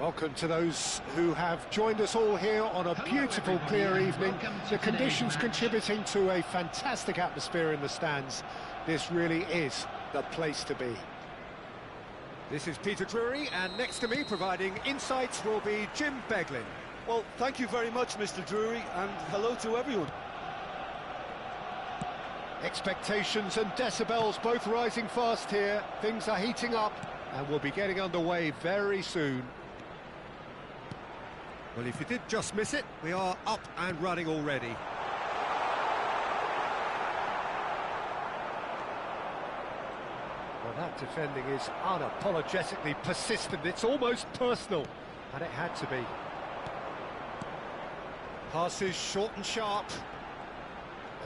Welcome to those who have joined us all here on a beautiful, clear evening. The conditions contributing to a fantastic atmosphere in the stands. This really is the place to be. This is Peter Drury, and next to me, providing insights, will be Jim Beglin. Well, thank you very much, Mr. Drury, and hello to everyone. Expectations and decibels both rising fast here. Things are heating up, and we'll be getting underway very soon. Well, if you did just miss it, we are up and running already. Well, that defending is unapologetically persistent. It's almost personal, and it had to be. Passes short and sharp.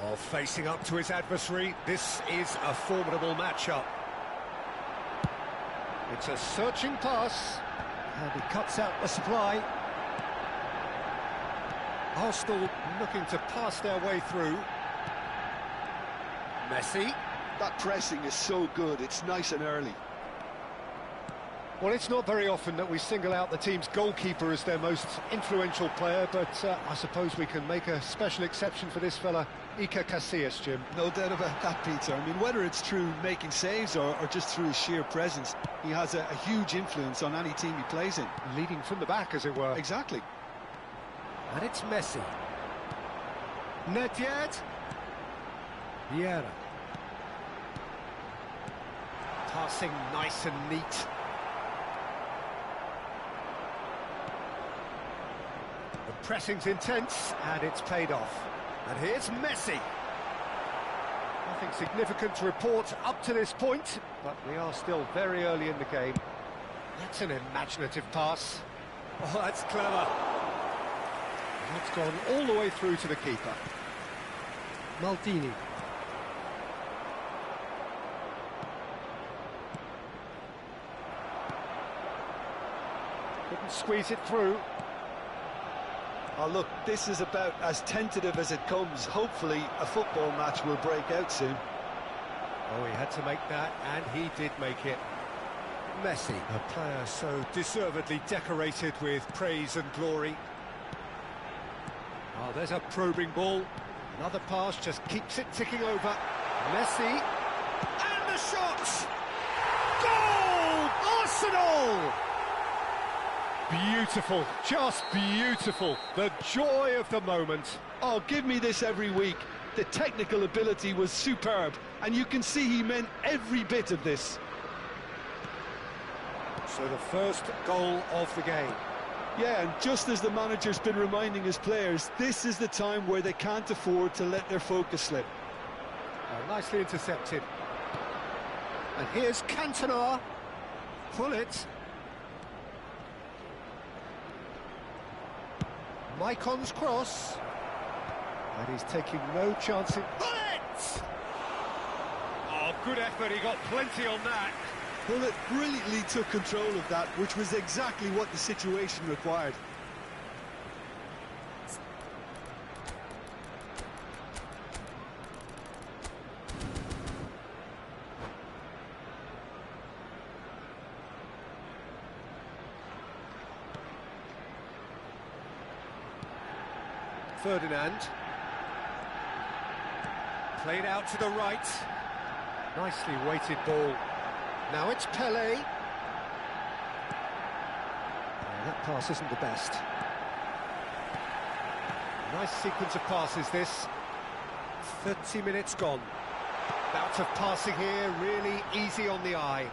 Oh, facing up to his adversary. This is a formidable matchup. It's a searching pass, and he cuts out the supply. Arsenal looking to pass their way through. Messi. That pressing is so good, it's nice and early. Well, it's not very often that we single out the team's goalkeeper as their most influential player, but I suppose we can make a special exception for this fella, Iker Casillas, Jim. No doubt about that, Peter. I mean, whether it's through making saves or just through his sheer presence, he has a huge influence on any team he plays in. Leading from the back, as it were. Exactly. And it's Messi. Not yet. Vieira. Passing nice and neat. The pressing's intense, and it's paid off. And here's Messi. Nothing significant to report up to this point, but we are still very early in the game. That's an imaginative pass. Oh, that's clever. That's gone all the way through to the keeper. Maldini. Couldn't squeeze it through. Oh, look, this is about as tentative as it comes. Hopefully, a football match will break out soon. Oh, he had to make that, and he did make it. Messi, a player so deservedly decorated with praise and glory. Oh, there's a probing ball. Another pass just keeps it ticking over. Messi. And the shot! Goal! Arsenal! Beautiful, just beautiful. The joy of the moment. Oh, give me this every week. The technical ability was superb, and you can see he meant every bit of this. So the first goal of the game. Yeah, and just as the manager's been reminding his players, this is the time where they can't afford to let their focus slip. Nicely intercepted. And here's Cantona. Pull it. Maicon's cross. And he's taking no chance in... Pull it! Oh, good effort, he got plenty on that. Bullet brilliantly took control of that, which was exactly what the situation required. Ferdinand. Played out to the right. Nicely weighted ball. Now it's Pelé. That pass isn't the best. Nice sequence of passes, this. 30 minutes gone. Bout of passing here, really easy on the eye.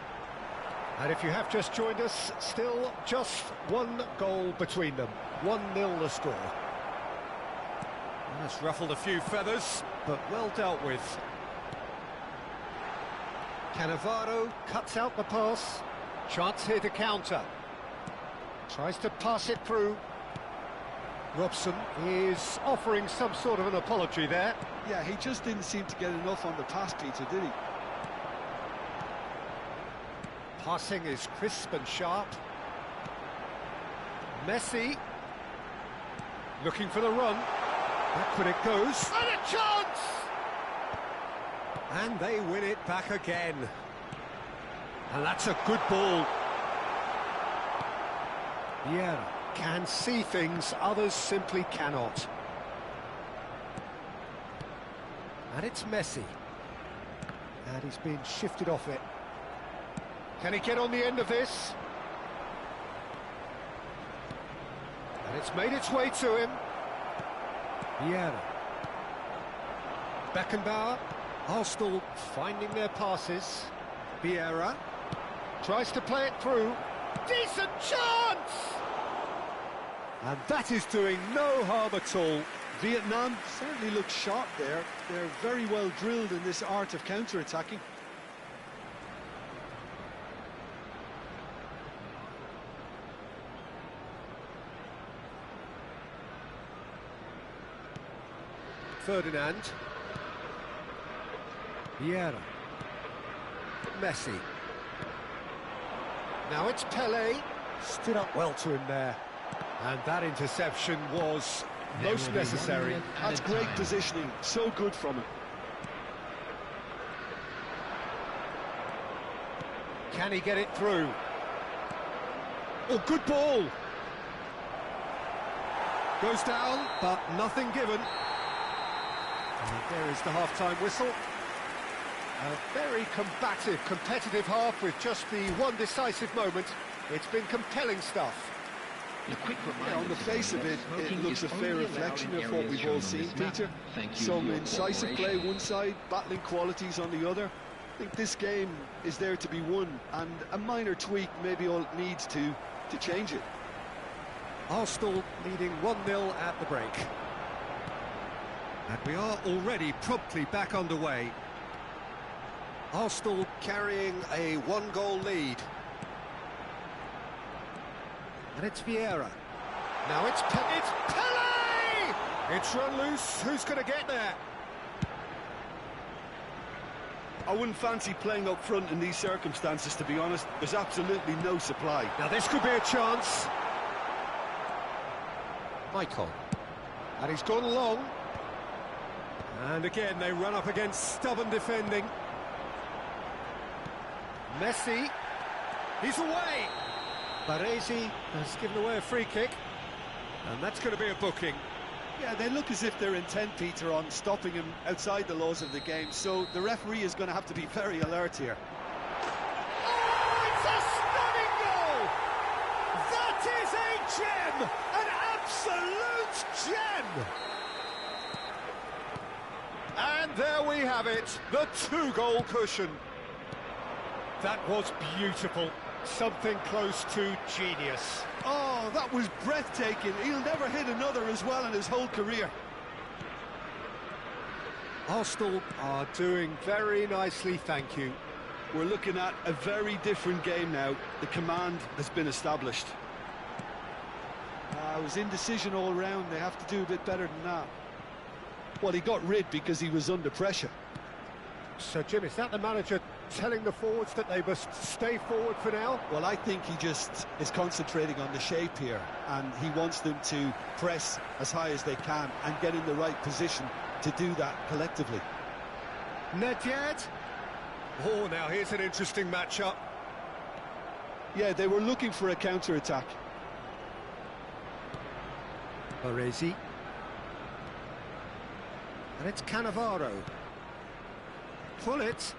And if you have just joined us, still just one goal between them. 1-0 the score. That's ruffled a few feathers, but well dealt with. Cannavaro cuts out the pass. Chance here to counter. Tries to pass it through. Robson is offering some sort of an apology there. Yeah, he just didn't seem to get enough on the pass, Peter, did he? Passing is crisp and sharp. Messi. Looking for the run. Backward it goes. And a chance! And they win it back again. And that's a good ball. Vieira can see things others simply cannot. And it's Messi. And he's been shifted off it. Can he get on the end of this? And it's made its way to him. Vieira. Beckenbauer. Arsenal finding their passes. Vieira tries to play it through. Decent chance! And that is doing no harm at all. Vietnam certainly looks sharp there. They're very well drilled in this art of counter-attacking. Ferdinand. Vieira. Messi. Now it's Pelé. Stood up well to him there. And that interception was most necessary. That's great positioning. So good from him. Can he get it through? Oh, good ball. Goes down, but nothing given. And there is the half-time whistle. A very combative, competitive half with just the one decisive moment. It's been compelling stuff. Yeah, on the face of it, it looks a fair reflection of what we've all seen, Peter. Some incisive play one side, battling qualities on the other. I think this game is there to be won, and a minor tweak maybe all it needs to change it. Arsenal leading 1-0 at the break. And we are already promptly back underway. Arsenal carrying a one-goal lead. And it's Vieira. Now it's Pelé! It's run loose. Who's going to get there? I wouldn't fancy playing up front in these circumstances, to be honest. There's absolutely no supply. Now this could be a chance. Maicon. And he's gone long. And again, they run up against stubborn defending. Messi. He's away. Baresi has given away a free kick. And that's going to be a booking. Yeah, they look as if they're intent, Peter, on stopping him outside the laws of the game, so the referee is going to have to be very alert here. Oh, it's a stunning goal! That is a gem! An absolute gem! And there we have it, the two-goal cushion. That was beautiful. Something close to genius. Oh, that was breathtaking. He'll never hit another as well in his whole career. Arsenal are doing very nicely, thank you. We're looking at a very different game now. The command has been established. It was indecision all round. They have to do a bit better than that. Well, he got rid because he was under pressure. So, Jim, is that the manager telling the forwards that they must stay forward for now? Well, I think he just is concentrating on the shape here, and he wants them to press as high as they can and get in the right position to do that collectively. Nedved. Oh, now here's an interesting matchup. Yeah, they were looking for a counter-attack. Baresi. And it's Cannavaro. Pull it.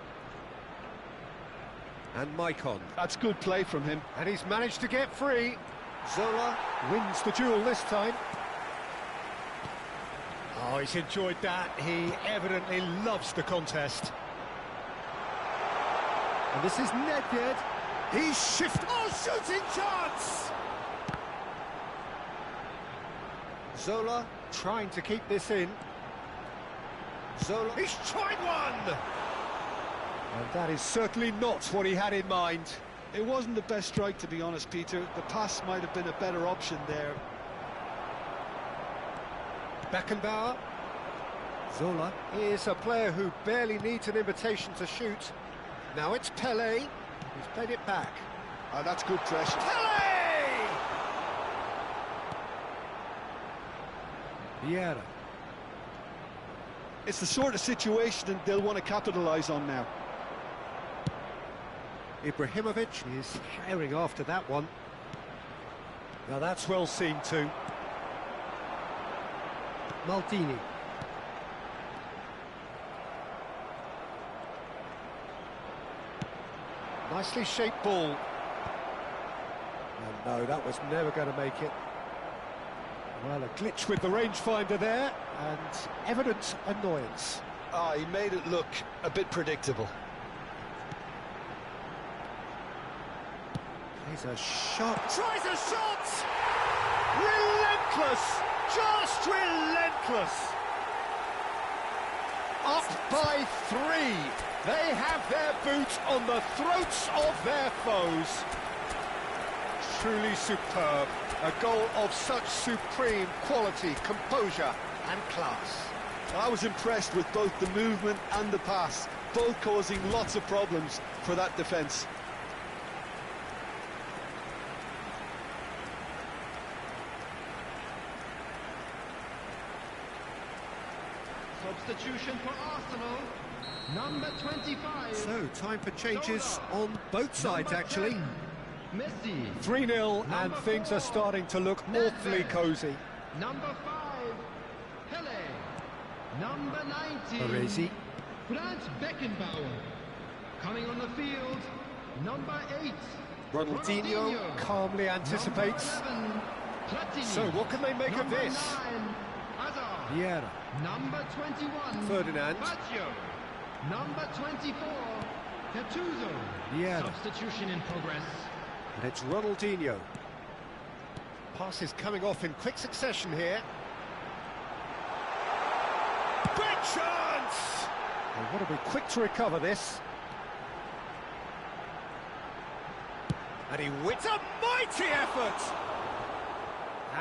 And Maicon. That's good play from him. And he's managed to get free. Zola wins the duel this time. Oh, he's enjoyed that. He evidently loves the contest. And this is Nedved. He's shifted. Oh, shooting chance! Zola trying to keep this in. Zola. He's tried one! And that is certainly not what he had in mind. It wasn't the best strike, to be honest, Peter. The pass might have been a better option there. Beckenbauer. Zola is a player who barely needs an invitation to shoot. Now it's Pelé, who's played it back. Oh, that's good pressure. Pelé! Vieira. It's the sort of situation that they'll want to capitalise on now. Ibrahimovic is firing after that one. Now that's well seen too. Maldini. Nicely shaped ball. Oh, no, that was never going to make it. Well, a glitch with the rangefinder there, and evident annoyance. Ah, he made it look a bit predictable. Here's a shot. Tries a shot! Relentless! Just relentless! Up by 3. They have their boot on the throats of their foes. Truly superb. A goal of such supreme quality, composure and class. I was impressed with both the movement and the pass, both causing lots of problems for that defence. Substitution for Arsenal, number 25. So, time for changes on both sides, actually. Messi. 3-0, and things are starting to look awfully cosy. Number 5, Pelé. Number 19, Baresi. Franz Beckenbauer. Coming on the field, number 8, Ronaldinho calmly anticipates. Number 11, Platini. So, what can they make of Number this? 9, Hazard. Vieira. Number 21, Ferdinand. Baggio. Number 24, Gattuso. Vieira. Substitution in progress. And it's Ronaldinho. Passes coming off in quick succession here. Great chance! Well, what are we quick to recover this? And he wins a mighty effort!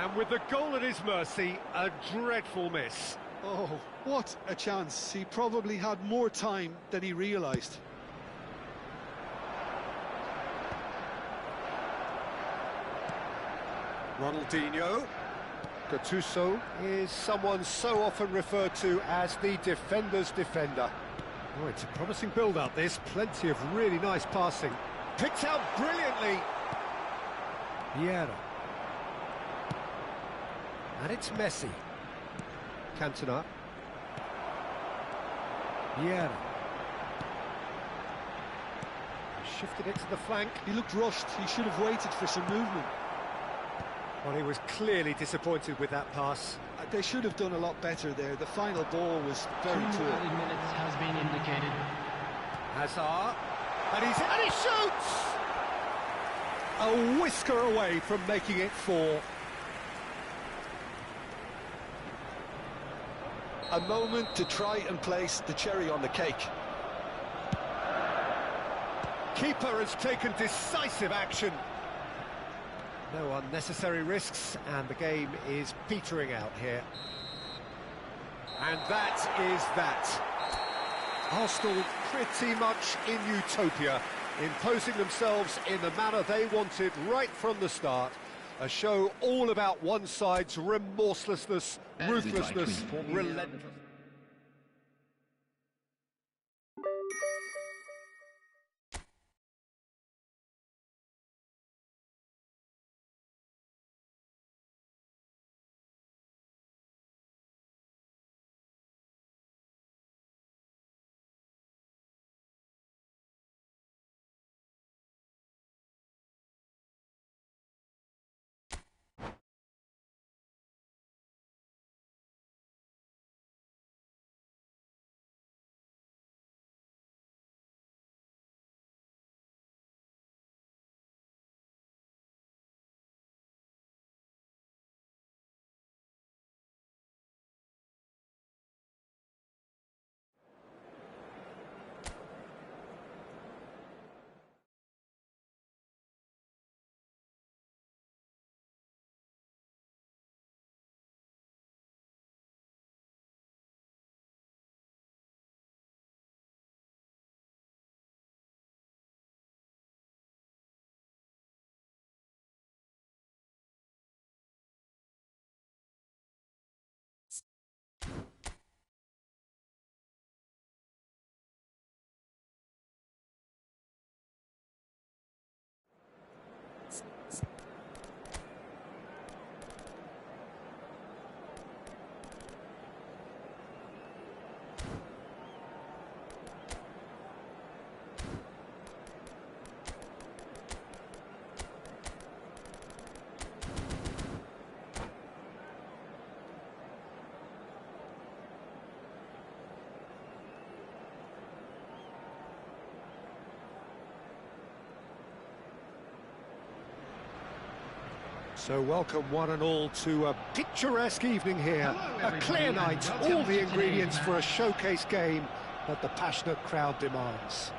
And with the goal at his mercy, a dreadful miss. Oh, what a chance. He probably had more time than he realised. Ronaldinho. Gattuso is someone so often referred to as the defender's defender. Oh, it's a promising build-up, this. Plenty of really nice passing. Picked out brilliantly. Vieira. And it's Messi. Cantona. Vieira. Shifted it to the flank. He looked rushed. He should have waited for some movement. Well, he was clearly disappointed with that pass. They should have done a lot better there. The final ball was very 2 poor. added minutes has been indicated. Hazard. And he shoots! A whisker away from making it 4. A moment to try and place the cherry on the cake. Keeper has taken decisive action. No unnecessary risks, and the game is petering out here. And that is that. Arsenal pretty much in utopia, imposing themselves in the manner they wanted right from the start. A show all about one side's remorselessness, ruthlessness, relentlessness. So welcome one and all to a picturesque evening here, a clear night, all the ingredients for a showcase game that the passionate crowd demands.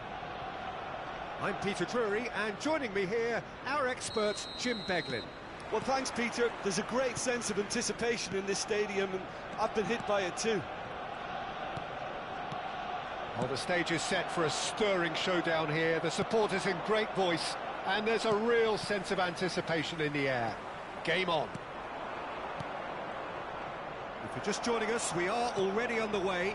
I'm Peter Drury, and joining me here, our expert, Jim Beglin. Well, thanks, Peter. There's a great sense of anticipation in this stadium, and I've been hit by it too. Well, the stage is set for a stirring showdown here. The supporters in great voice, and there's a real sense of anticipation in the air. Game on. If you're just joining us, we are already underway.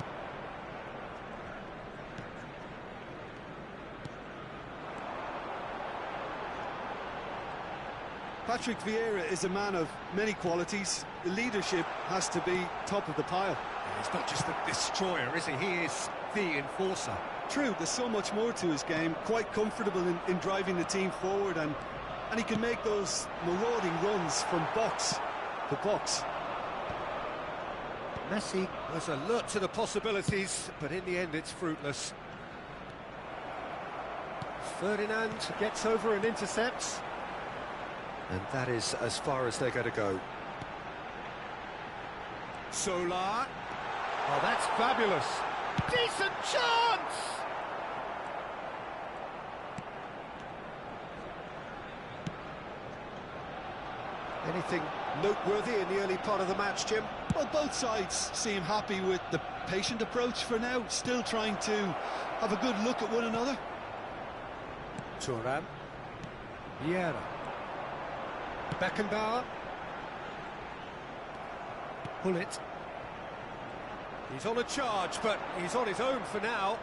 Patrick Vieira is a man of many qualities. The leadership has to be top of the pile. He's not just the destroyer, is he? He is the enforcer. True, there's so much more to his game. Quite comfortable in driving the team forward, and he can make those marauding runs from box to box. Messi was alert to the possibilities, but in the end it's fruitless. Ferdinand gets over and intercepts. And that is as far as they're going to go. Solar. Oh, that's fabulous. Decent chance! Anything noteworthy in the early part of the match, Jim? Well, both sides seem happy with the patient approach for now, still trying to have a good look at one another. Thuram. Vieira. Beckenbauer. Bullet. He's on a charge, but he's on his own for now.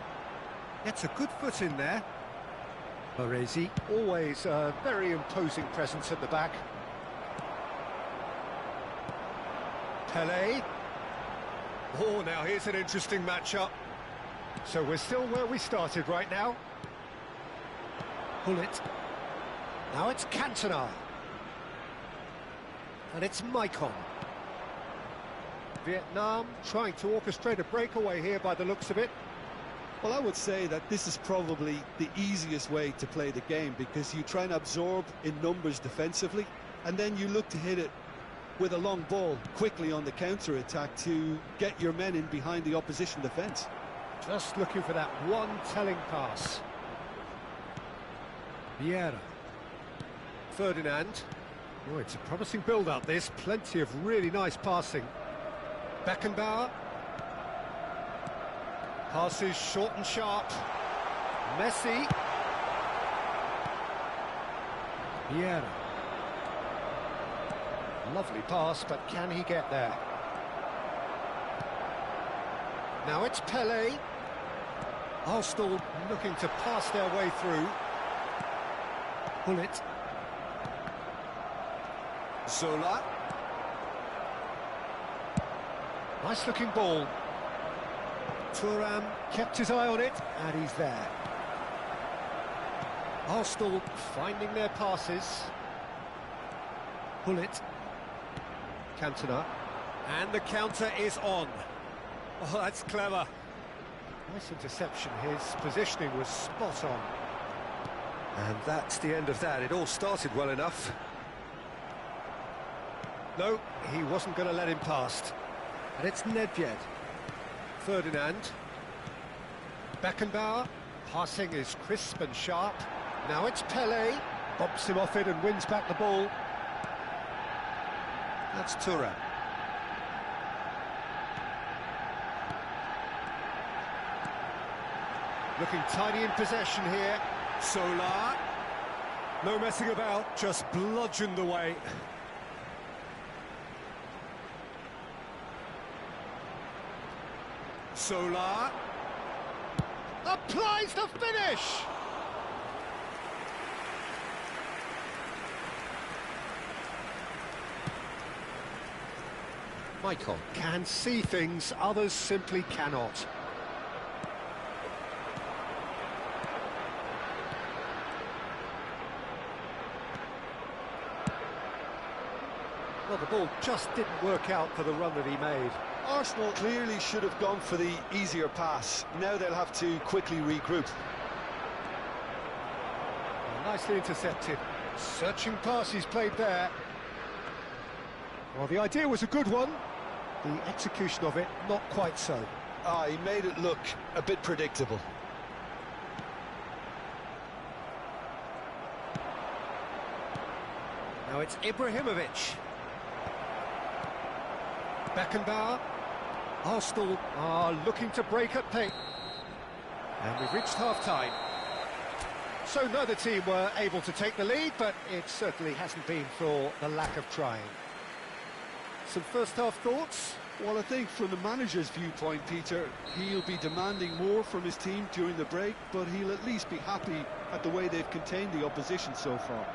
Gets a good foot in there. Baresi, always a very imposing presence at the back. Pelé. Oh, now here's an interesting matchup. So we're still where we started right now. Bullet. Now it's Cantona. And it's Maicon. Vietnam trying to orchestrate a breakaway here by the looks of it. Well, I would say that this is probably the easiest way to play the game, because you try and absorb in numbers defensively, and then you look to hit it with a long ball quickly on the counter-attack to get your men in behind the opposition defence. Just looking for that one telling pass. Vieira. Ferdinand. Oh, it's a promising build-up, this. Plenty of really nice passing. Beckenbauer. Passes short and sharp. Messi. Vieira. Lovely pass, but can he get there? Now it's Pelé. Arsenal looking to pass their way through. Bullet. Zola. Nice looking ball. Thuram Kept his eye on it, and he's there. Arsenal finding their passes. Bullet. Cantona. And the counter is on. Oh, that's clever. Nice interception. His positioning was spot on. And that's the end of that. It all started well enough. No, he wasn't going to let him past. And it's Nedved. Ferdinand. Beckenbauer. Passing is crisp and sharp. Now it's Pelé. Bobs him off it and wins back the ball. That's Thuram. Looking tidy in possession here. Solar. No messing about, just bludgeoned away. Solar. Applies the finish! Maicon. Can see things others simply cannot. Well, the ball just didn't work out for the run that he made. Arsenal clearly should have gone for the easier pass. Now they'll have to quickly regroup. Nicely intercepted. Searching pass he's played there. Well, the idea was a good one. The execution of it, not quite so. Ah, he made it look a bit predictable. Now it's Ibrahimovic. Beckenbauer. Arsenal are looking to break at pace. And we've reached half-time. So neither team were able to take the lead, but it certainly hasn't been for the lack of trying. Some first-half thoughts? Well, I think from the manager's viewpoint, Peter, he'll be demanding more from his team during the break, but he'll at least be happy at the way they've contained the opposition so far.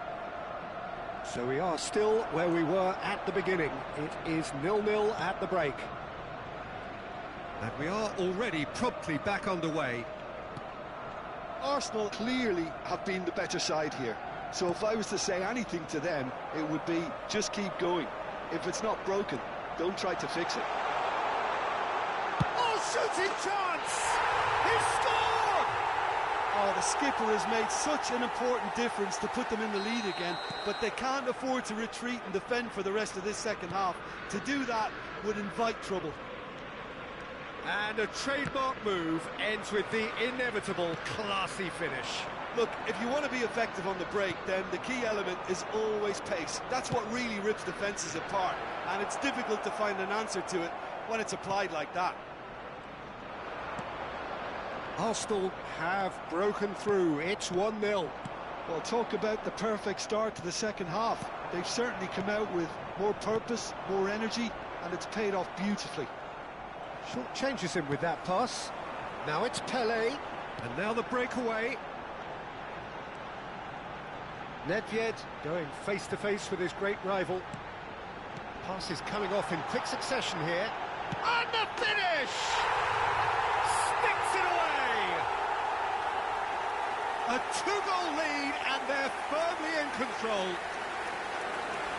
So we are still where we were at the beginning. It is 0-0 at the break. And we are already promptly back underway. Arsenal clearly have been the better side here. So if I was to say anything to them, it would be just keep going. If it's not broken, don't try to fix it. Oh, shooting chance! He scored! Oh, the skipper has made such an important difference to put them in the lead again, but they can't afford to retreat and defend for the rest of this second half. To do that would invite trouble. And a trademark move ends with the inevitable classy finish. Look, if you want to be effective on the break, then the key element is always pace. That's what really rips defences apart, and it's difficult to find an answer to it when it's applied like that. Arsenal have broken through. It's 1-0. Well, talk about the perfect start to the second half. They've certainly come out with more purpose, more energy, and it's paid off beautifully. Short changes him with that pass. Now it's Pelé. And now the breakaway. Nedved going face-to-face with his great rival. Pass is coming off in quick succession here. And the finish! Sticks it away! A two-goal lead, and they're firmly in control.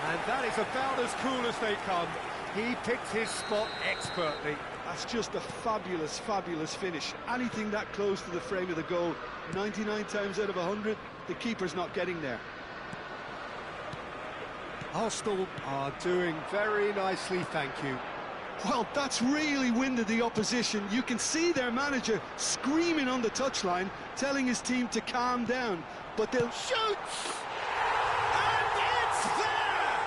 And that is about as cool as they come. He picked his spot expertly. That's just a fabulous, fabulous finish. Anything that close to the frame of the goal, 99 times out of 100, the keeper's not getting there. Arsenal are doing very nicely, thank you. Well, that's really winded the opposition. You can see their manager screaming on the touchline, telling his team to calm down. But they'll shoot! And it's there!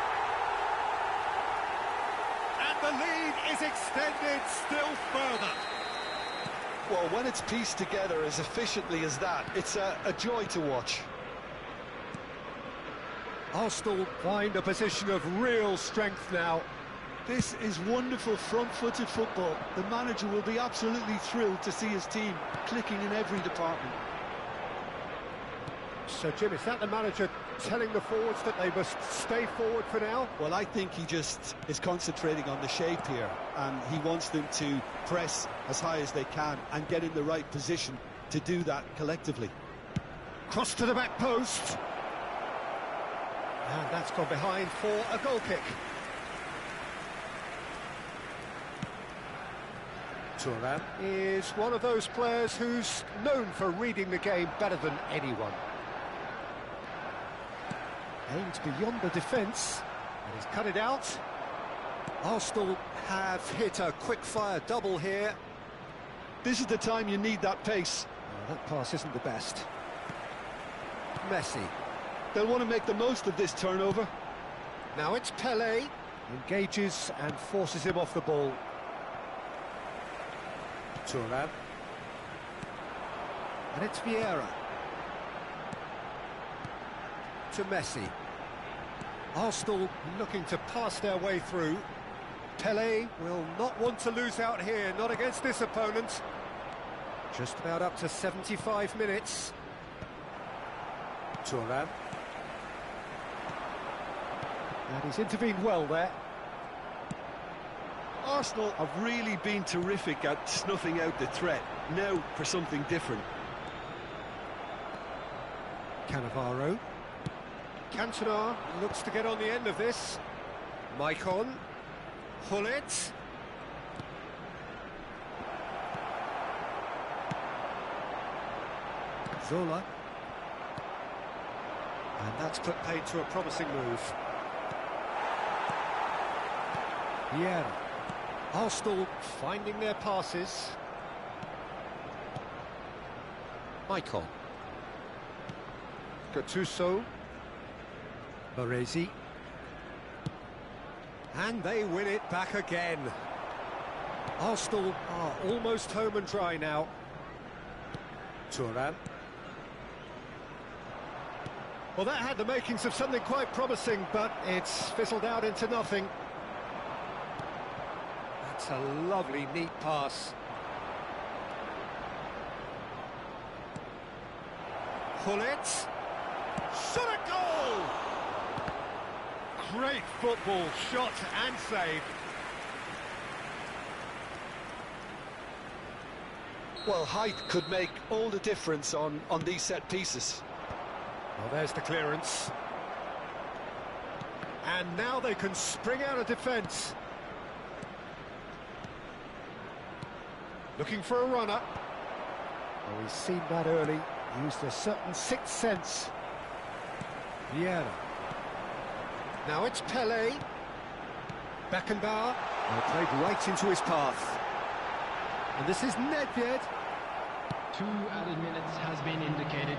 And the lead is extended still further. Well, when it's pieced together as efficiently as that, it's a joy to watch. Arsenal find a position of real strength now. This is wonderful front-footed football. The manager will be absolutely thrilled to see his team clicking in every department. So, Jim, is that the manager telling the forwards that they must stay forward for now? Well, I think he just is concentrating on the shape here, and he wants them to press as high as they can and get in the right position to do that collectively. Cross to the back post. And that's gone behind for a goal kick. Thuram is one of those players who's known for reading the game better than anyone. Aimed beyond the defence, and he's cut it out. Arsenal have hit a quick-fire double here. This is the time you need that pace. Oh, that pass isn't the best. Messi. They'll want to make the most of this turnover. Now it's Pelé. Engages and forces him off the ball. Thuram. And it's Vieira. To Messi. Arsenal looking to pass their way through. Pelé will not want to lose out here, not against this opponent. Just about up to 75 minutes. Thuram. And he's intervened well there. Arsenal have really been terrific at snuffing out the threat. Now for something different. Cannavaro. Cantona looks to get on the end of this. Maicon. Hullet. Zola. And that's put paid to a promising move. Vieira. Arsenal finding their passes. Icon. Gattuso. Baresi. And they win it back again. Arsenal are almost home and dry now. Turan. Well, that had the makings of something quite promising, but it's fizzled out into nothing. That's a lovely, neat pass. Gullit. Shot a goal! Great football, shot and save. Well, height could make all the difference on these set pieces. Well, there's the clearance. And now they can spring out of defence. Looking for a runner. Oh, he's seen that early. Used a certain sixth sense. Vieira. Now it's Pele. Beckenbauer. Well, played right into his path. And this is Nedved. 2 added minutes has been indicated.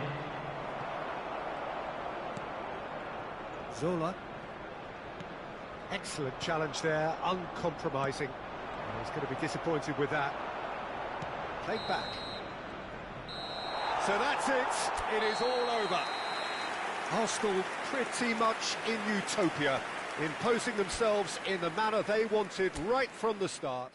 Zola. Excellent challenge there, uncompromising. Well, he's going to be disappointed with that. Played back. So that's it. It is all over. Arsenal pretty much in utopia, imposing themselves in the manner they wanted right from the start.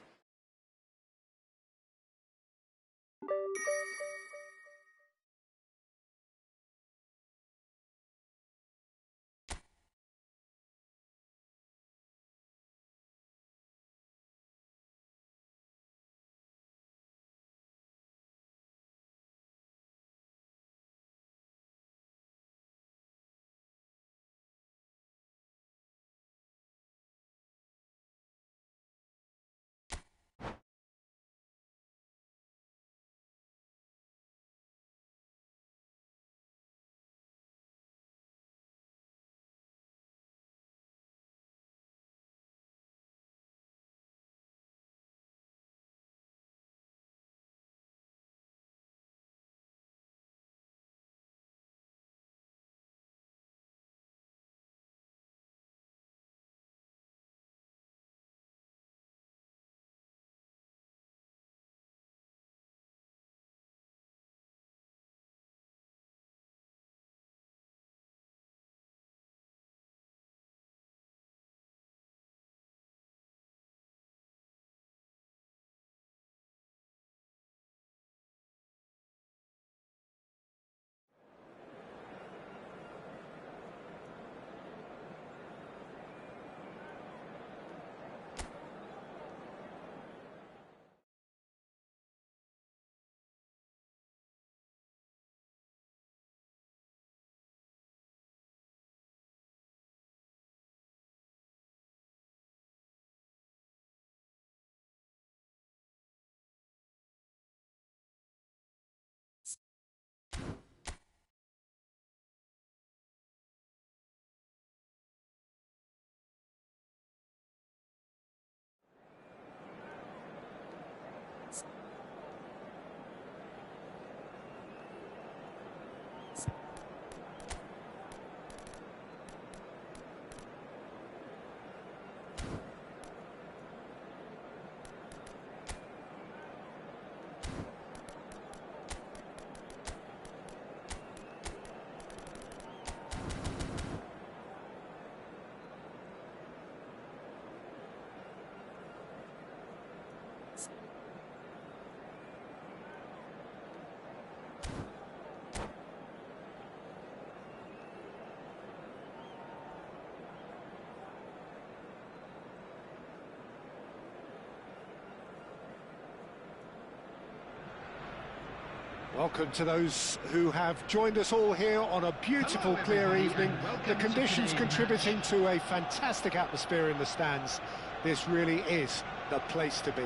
Welcome to those who have joined us all here on a beautiful, clear evening. The conditions contributing to a fantastic atmosphere in the stands. This really is the place to be.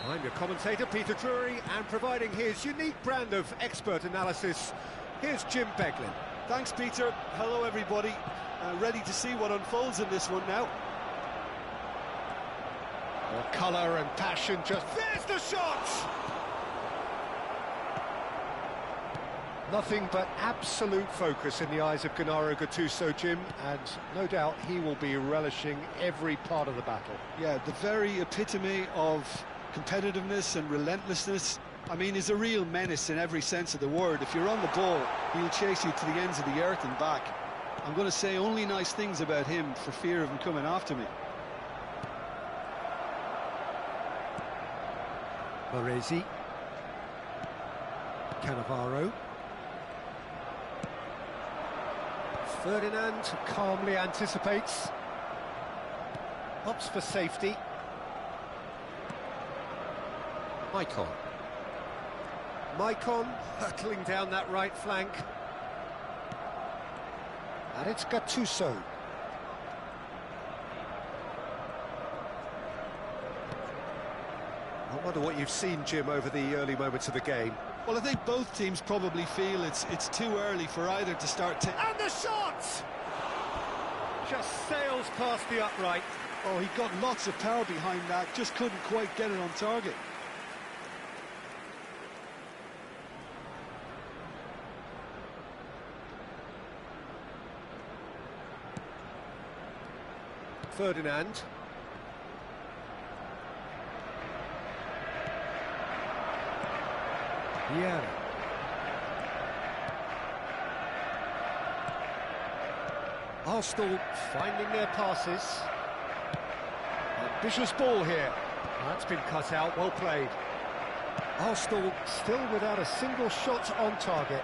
I'm your commentator, Peter Drury, and providing his unique brand of expert analysis, here's Jim Beglin. Thanks, Peter. Hello, everybody. Ready to see what unfolds in this one now. Well, colour and passion just... There's the shot! Nothing but absolute focus in the eyes of Gennaro Gattuso, Jim, and no doubt he will be relishing every part of the battle. Yeah, the very epitome of competitiveness and relentlessness. I mean, he's a real menace in every sense of the word. If you're on the ball, he'll chase you to the ends of the earth and back. I'm going to say only nice things about him for fear of him coming after me. Baresi. Cannavaro. Ferdinand calmly anticipates. Opts for safety. Maicon. Maicon hurtling down that right flank. And it's Gattuso. I wonder what you've seen, Jim, over the early moments of the game. Well, I think both teams probably feel it's too early for either to start to... And the shot! Just sails past the upright. Oh, he got lots of power behind that, just couldn't quite get it on target. Ferdinand. Vieira. Arsenal finding their passes. Ambitious ball here. That's been cut out, well played. Arsenal still without a single shot on target.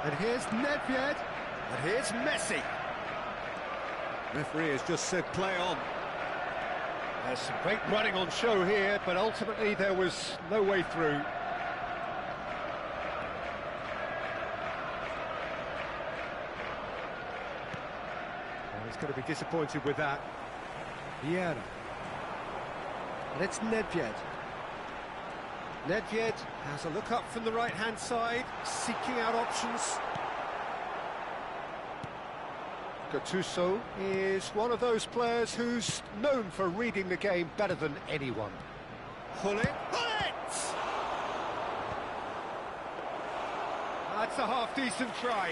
And here's Nedved. And here's Messi. Referee has just said play on. There's some great running on show here, but ultimately there was no way through. Well, he's going to be disappointed with that. Vieira. And it's Nedved. Nedved has a look up from the right-hand side, seeking out options. Gattuso is one of those players who's known for reading the game better than anyone. Hullet! Hullet! That's a half-decent try.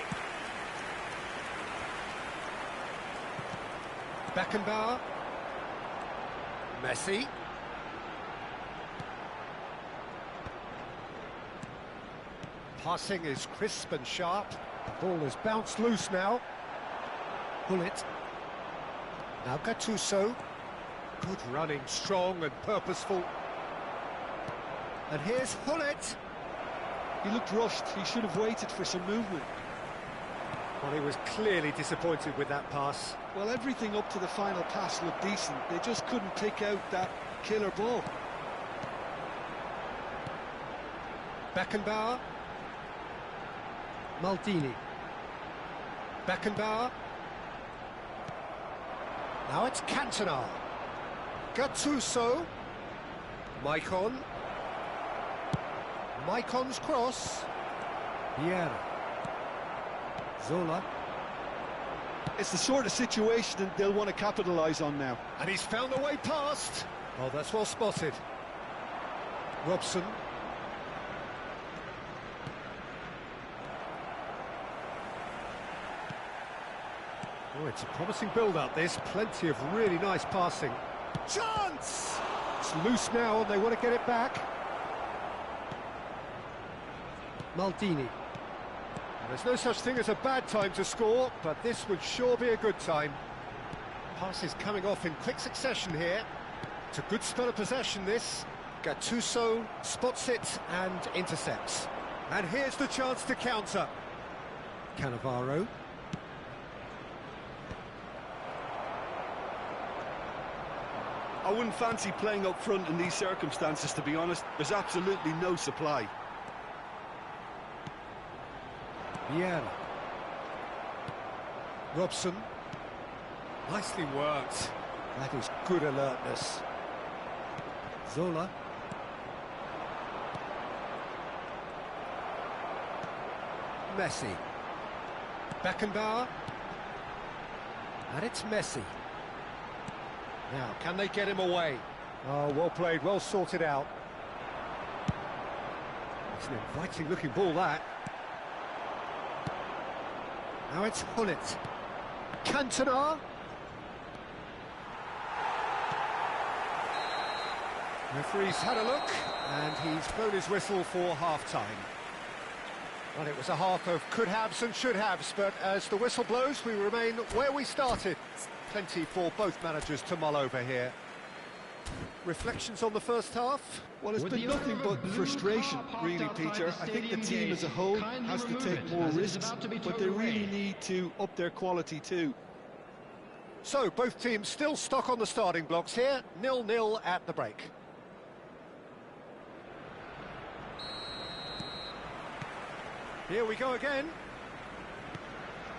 Beckenbauer. Messi. Passing is crisp and sharp. The ball is bounced loose now. Hullet. Now Gattuso. Good running, strong and purposeful. And here's Hullet. He looked rushed, he should have waited for some movement. Well, he was clearly disappointed with that pass. Well, everything up to the final pass looked decent. They just couldn't pick out that killer ball. Beckenbauer. Maldini. Beckenbauer. Now it's Cantona. Gattuso. Maicon. Maicon's cross. Vieira. Zola. It's the sort of situation that they'll want to capitalise on now. And he's found the way past. Oh, that's well spotted. Robson. Oh, it's a promising build-up, this. Plenty of really nice passing. Chance! It's loose now and they want to get it back. Maldini. There's no such thing as a bad time to score, but this would sure be a good time. Passes coming off in quick succession here. It's a good spell of possession, this. Gattuso spots it and intercepts. And here's the chance to counter. Cannavaro. I wouldn't fancy playing up front in these circumstances, to be honest. There's absolutely no supply. Vieira. Robson. Nicely worked. That is good alertness. Zola. Messi. Beckenbauer. And it's Messi. Now, can they get him away? Oh, well played, well sorted out. It's an inviting-looking ball, that. Now it's Hullet. Cantona. Referee's had a look, and he's blown his whistle for half-time. Well, it was a half of could-haves and should-haves, but as the whistle blows, we remain where we started. Plenty for both managers to mull over here. Reflections on the first half? Well, it's been nothing but frustration, really, Peter. I think the team as a whole has to take more risks, but they really need to up their quality too. So, both teams still stuck on the starting blocks here, 0-0 at the break. Here we go again.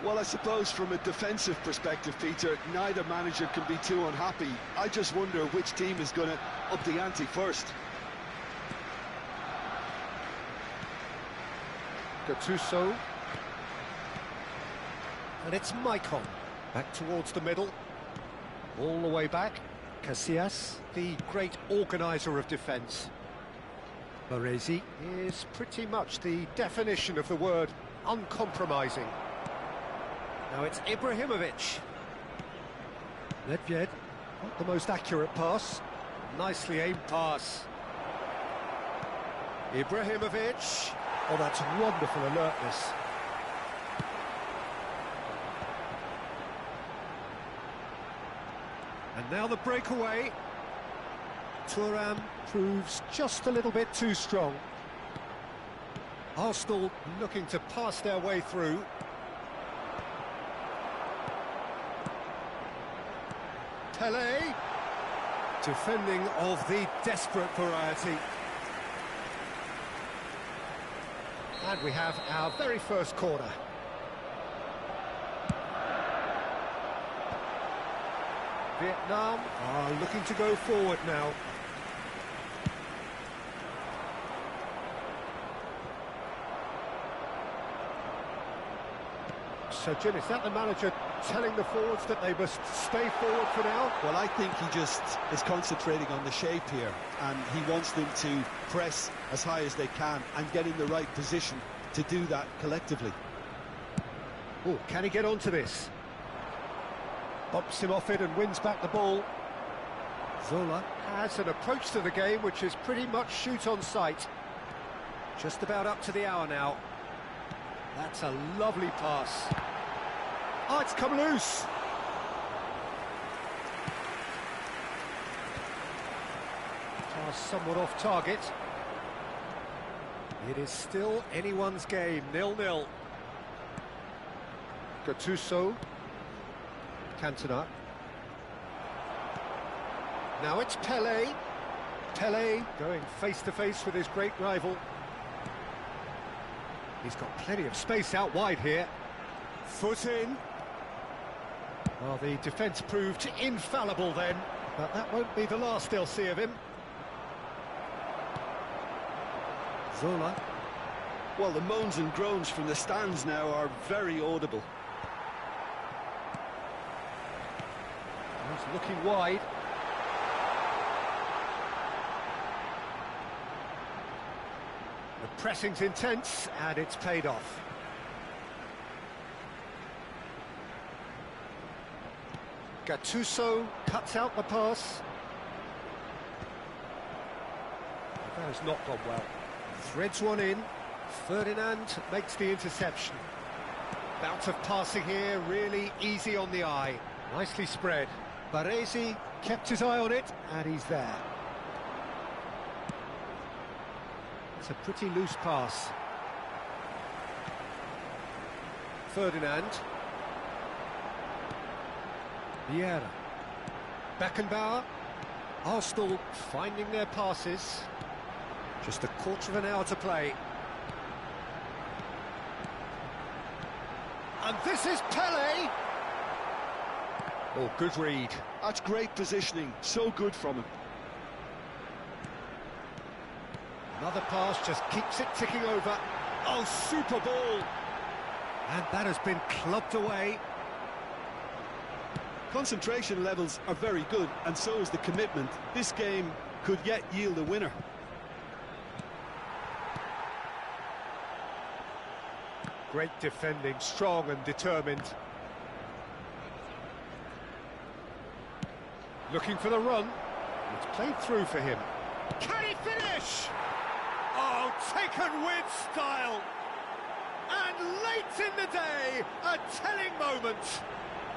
Well, I suppose from a defensive perspective, Peter, neither manager can be too unhappy. I just wonder which team is going to up the ante first. Gattuso. And it's Maicon. Back towards the middle. All the way back. Casillas, the great organiser of defence. Baresi is pretty much the definition of the word uncompromising. Now it's Ibrahimovic. Nedved, not the most accurate pass. Nicely aimed pass. Ibrahimovic. Oh, that's wonderful alertness. And now the breakaway. Thuram proves just a little bit too strong. Arsenal looking to pass their way through. Pele, defending of the desperate variety. And we have our very first corner. Vietnam are looking to go forward now. So, Jim, is that the manager telling the forwards that they must stay forward for now? Well, I think he just is concentrating on the shape here, and he wants them to press as high as they can and get in the right position to do that collectively. Oh, can he get onto this? Bumps him off it and wins back the ball. Zola has an approach to the game which is pretty much shoot on sight. Just about up to the hour now. That's a lovely pass. Oh, it's come loose. Pass somewhat off target. It is still anyone's game, 0-0. Gattuso. Cantona. Now it's Pele. Pele going face-to-face with his great rival. He's got plenty of space out wide here. Foot in. Well, the defence proved infallible then, but that won't be the last they'll see of him. Zola. Well, the moans and groans from the stands now are very audible. He's looking wide. The pressing's intense, and it's paid off. Gattuso cuts out the pass. That has not gone well. Threads one in. Ferdinand makes the interception. Bout of passing here, really easy on the eye. Nicely spread. Baresi kept his eye on it, and he's there. It's a pretty loose pass. Ferdinand. Vieira. Beckenbauer. Arsenal finding their passes. Just a quarter of an hour to play. And this is Pele! Oh, good read. That's great positioning, so good from him. Another pass just keeps it ticking over. Oh, super ball! And that has been clubbed away. Concentration levels are very good, and so is the commitment. This game could yet yield a winner. Great defending, strong and determined. Looking for the run. It's played through for him. Can he finish? Oh, taken with style. And late in the day, a telling moment.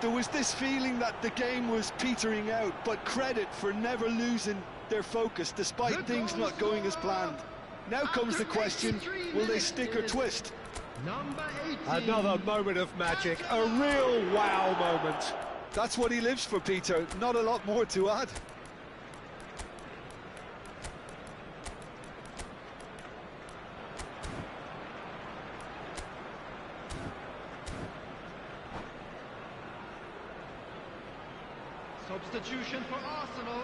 There was this feeling that the game was petering out, but credit for never losing their focus despite things not going as planned. Now comes the question, will they stick or twist? Number 18. Another moment of magic, a real wow moment. That's what he lives for, Peter. Not a lot more to add. Substitution for Arsenal.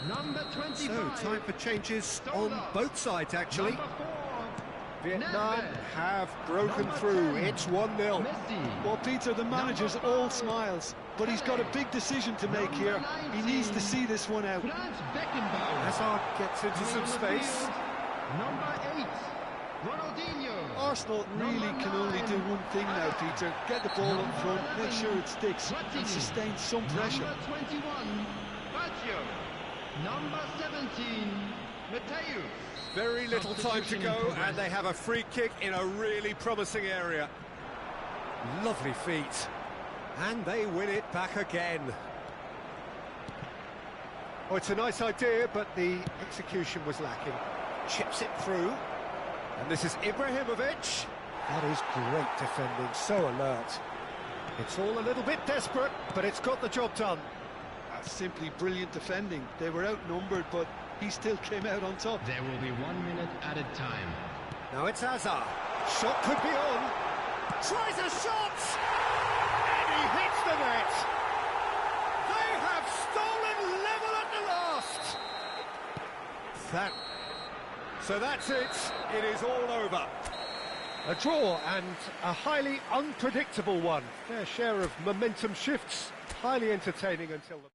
Number 25. So, time for changes on both sides, actually. Number 4. Vietnam Neves. have broken Number through. 10. It's 1-0. Messi. Well, Peter, the manager's Number all 5. smiles, but he's got a big decision to make here. He needs to see this one out. Franz Beckenbauer. Hazard gets into some space. Number 8. Ronaldinho. Arsenal really can only do one thing now, Peter. Get the ball up front, make sure it sticks, and sustain some pressure. Number 21. Baggio. Number 17. Mateu. Very little time to go, and they have a free kick in a really promising area. Lovely feet. And they win it back again. Oh, it's a nice idea, but the execution was lacking. Chips it through. And this is Ibrahimovic. That is great defending, so alert. It's all a little bit desperate, but it's got the job done. That's simply brilliant defending. They were outnumbered, but he still came out on top. There will be 1 minute added time. Now it's Hazard. Shot could be on. Tries a shot! And he hits the net. They have stolen level at the last. So that's it. It is all over. A draw and a highly unpredictable one. Fair share of momentum shifts. Highly entertaining until the...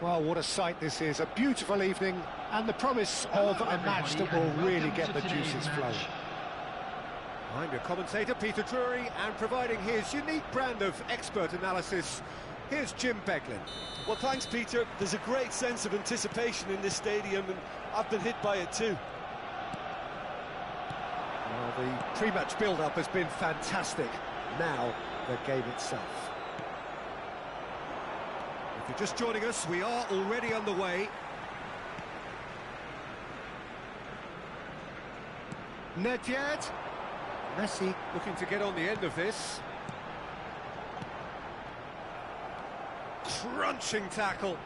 Well, what a sight this is. A beautiful evening and the promise of a match that will really get the juices flowing. I'm your commentator, Peter Drury, and providing his unique brand of expert analysis, here's Jim Beglin. Well, thanks, Peter. There's a great sense of anticipation in this stadium, and I've been hit by it too. Well, the pre-match build-up has been fantastic. Now, the game itself. If you're just joining us, we are already underway. Nedved. Messi looking to get on the end of this. Crunching tackle.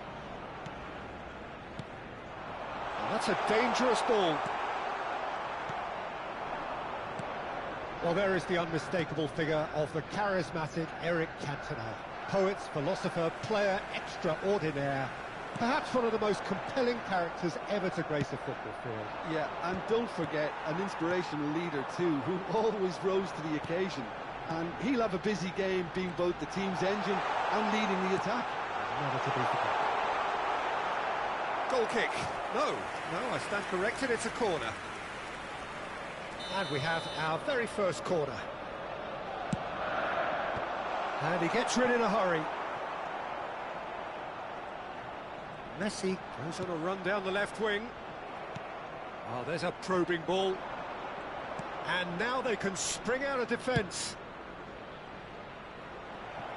Oh, that's a dangerous ball. Well, there is the unmistakable figure of the charismatic Eric Cantona. Poet, philosopher, player extraordinaire. Perhaps one of the most compelling characters ever to grace a football field. Yeah, and don't forget, an inspirational leader too, who always rose to the occasion. And he'll have a busy game being both the team's engine and leading the attack. Never to be forgotten. Goal kick. No, I stand corrected, it's a corner. And we have our very first corner. And he gets rid in a hurry. Messi goes on a run down the left wing. Oh, there's a probing ball. And now they can spring out of defence.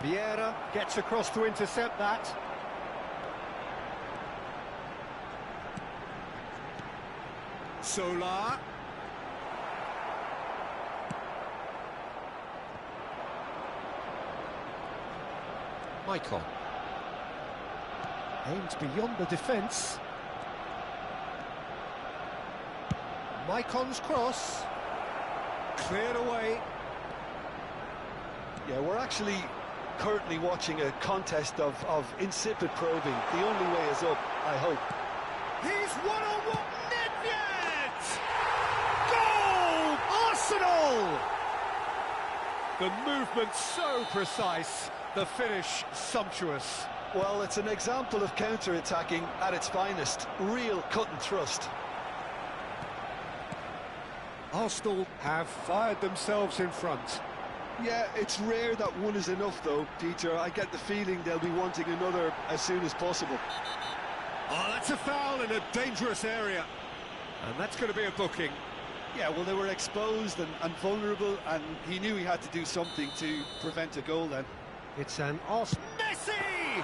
Vieira gets across to intercept that. Solar. Maicon. Aimed beyond the defence. Maicon's cross. Cleared away. Yeah, we're actually currently watching a contest of insipid probing. The only way is up, I hope. He's one-on-one. Nedved! Goal! Arsenal! The movement so precise, the finish sumptuous. Well, it's an example of counter-attacking at its finest. Real cut and thrust. Arsenal have fired themselves in front. Yeah, it's rare that one is enough, though, Peter. I get the feeling they'll be wanting another as soon as possible. Oh, that's a foul in a dangerous area. And that's going to be a booking. Yeah, well, they were exposed and vulnerable, and he knew he had to do something to prevent a goal then. It's an Arsenal. Messi!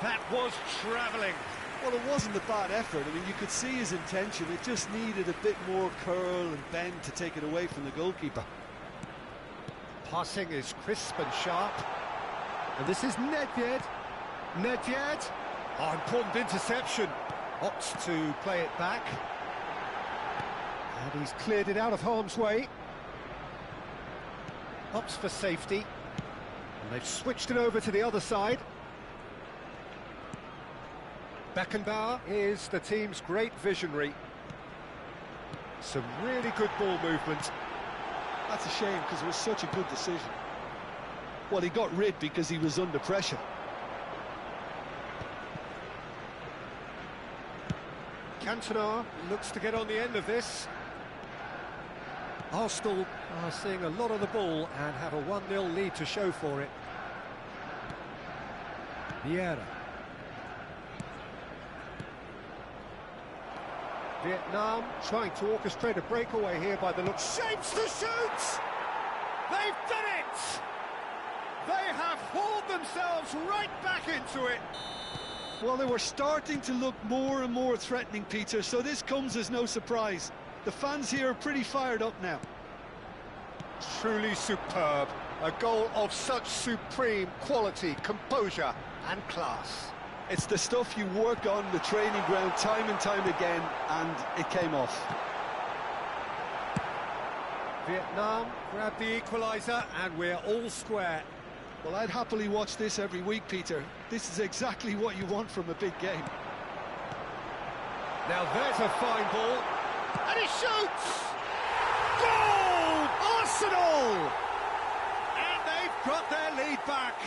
That was travelling. Well, it wasn't a bad effort. I mean, you could see his intention. It just needed a bit more curl and bend to take it away from the goalkeeper. Passing is crisp and sharp. And this is Nedved. Nedved. Oh, important interception. Opts to play it back. And he's cleared it out of harm's way. Opts for safety. And they've switched it over to the other side. Beckenbauer is the team's great visionary. Some really good ball movement. That's a shame, because it was such a good decision. Well, he got rid because he was under pressure. Cantona looks to get on the end of this. Arsenal are seeing a lot of the ball and have a 1-0 lead to show for it. Vieira. Vietnam trying to orchestrate a breakaway here by the look. Shapes to shoot! They've done it! They have hauled themselves right back into it. Well, they were starting to look more and more threatening, Peter, so this comes as no surprise. The fans here are pretty fired up now. Truly superb. A goal of such supreme quality, composure and class. It's the stuff you work on the training ground time and time again, and it came off. Vietnam grab the equaliser, and we're all square. Well, I'd happily watch this every week, Peter. This is exactly what you want from a big game. Now there's a fine ball, and he shoots! Goal! Arsenal! And they've got their lead back.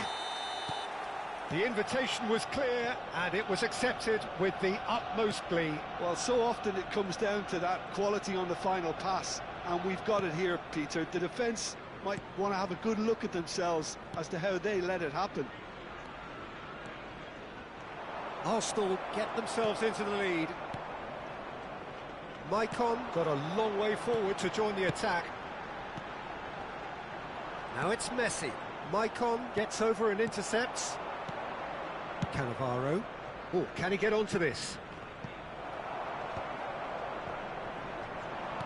The invitation was clear, and it was accepted with the utmost glee. Well, so often it comes down to that quality on the final pass, and we've got it here, Peter. The defence might want to have a good look at themselves as to how they let it happen. Arsenal get themselves into the lead. Maicon got a long way forward to join the attack. Now it's Messi. Maicon gets over and intercepts. Cannavaro. Oh, can he get onto this?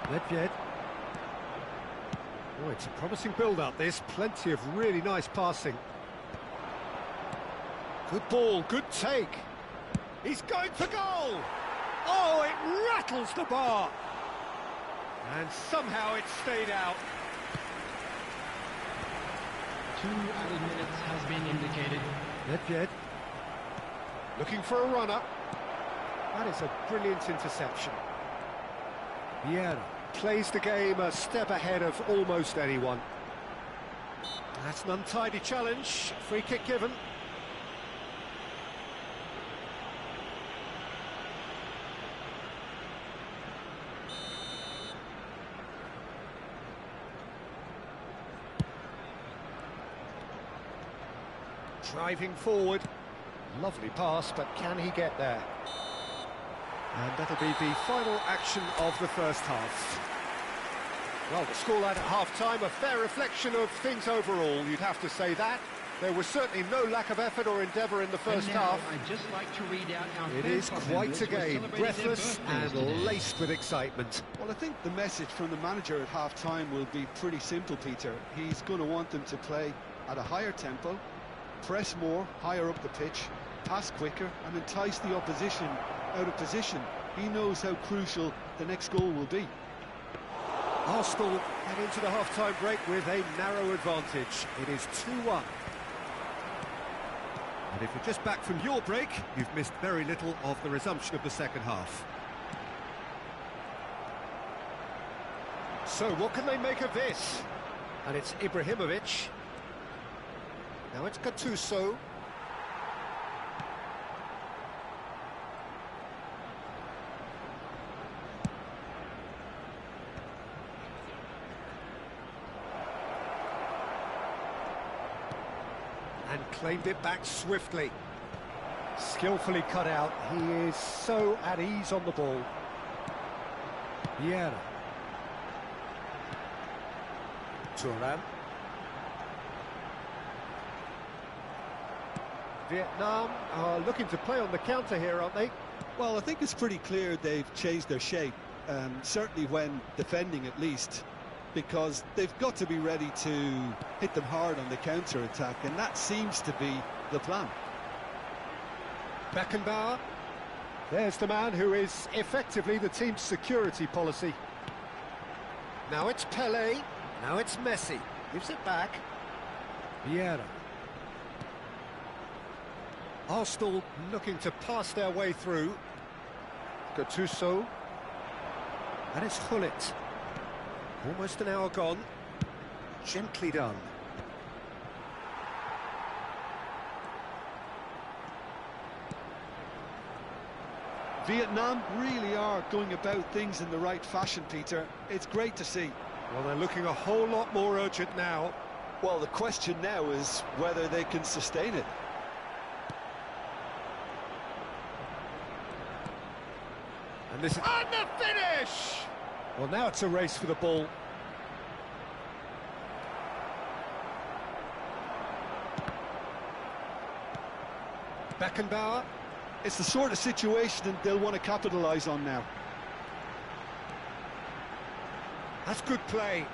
Nedved. Oh, it's a promising build-up, this. Plenty of really nice passing. Good ball, good take. He's going for goal! Oh, it rattles the bar! And somehow it stayed out. 2 added minutes has been indicated. Nedved. Looking for a runner. That is a brilliant interception. Vieira plays the game a step ahead of almost anyone. That's an untidy challenge. Free kick given. Driving forward. Lovely pass, but can he get there? And that'll be the final action of the first half. Well, the scoreline at half-time, a fair reflection of things overall, you'd have to say that. There was certainly no lack of effort or endeavour in the first half. I'd just like to read out our It is quite a game, breathless and laced with excitement. Well, I think the message from the manager at half-time will be pretty simple, Peter. He's going to want them to play at a higher tempo, press more, higher up the pitch, pass quicker and entice the opposition out of position. He knows how crucial the next goal will be. Arsenal head into the half-time break with a narrow advantage. It is 2-1. And if you're just back from your break, you've missed very little of the resumption of the second half. So what can they make of this? And it's Ibrahimovic. Now it's Gattuso. And claimed it back swiftly. Skillfully cut out. He is so at ease on the ball. Vieira. Turan. Vietnam are looking to play on the counter here, aren't they? Well, I think it's pretty clear they've changed their shape, certainly when defending at least, because they've got to be ready to hit them hard on the counter-attack, and that seems to be the plan. Beckenbauer. There's the man who is effectively the team's security policy. Now it's Pelé. Now it's Messi. Gives it back. Vieira. Arsenal looking to pass their way through. Gattuso. And it's Hullet. Almost an hour gone. Gently done. Vietnam really are going about things in the right fashion, Peter. It's great to see. Well, they're looking a whole lot more urgent now. Well, the question now is whether they can sustain it. And this is... And the finish! Well, now it's a race for the ball. Beckenbauer. It's the sort of situation they'll want to capitalise on now. That's good play.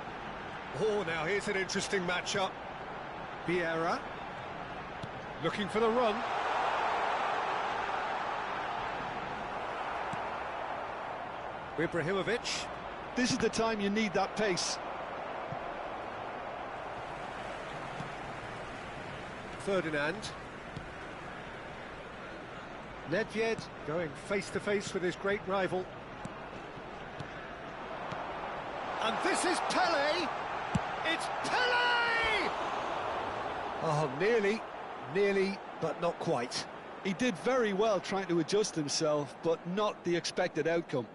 Oh, now here's an interesting matchup. Vieira. Looking for the run. Ibrahimovic. This is the time you need that pace. Ferdinand. Nedved going face-to-face with his great rival. And this is Pelé! It's Pelé! Oh, nearly, but not quite. He did very well trying to adjust himself, but not the expected outcome.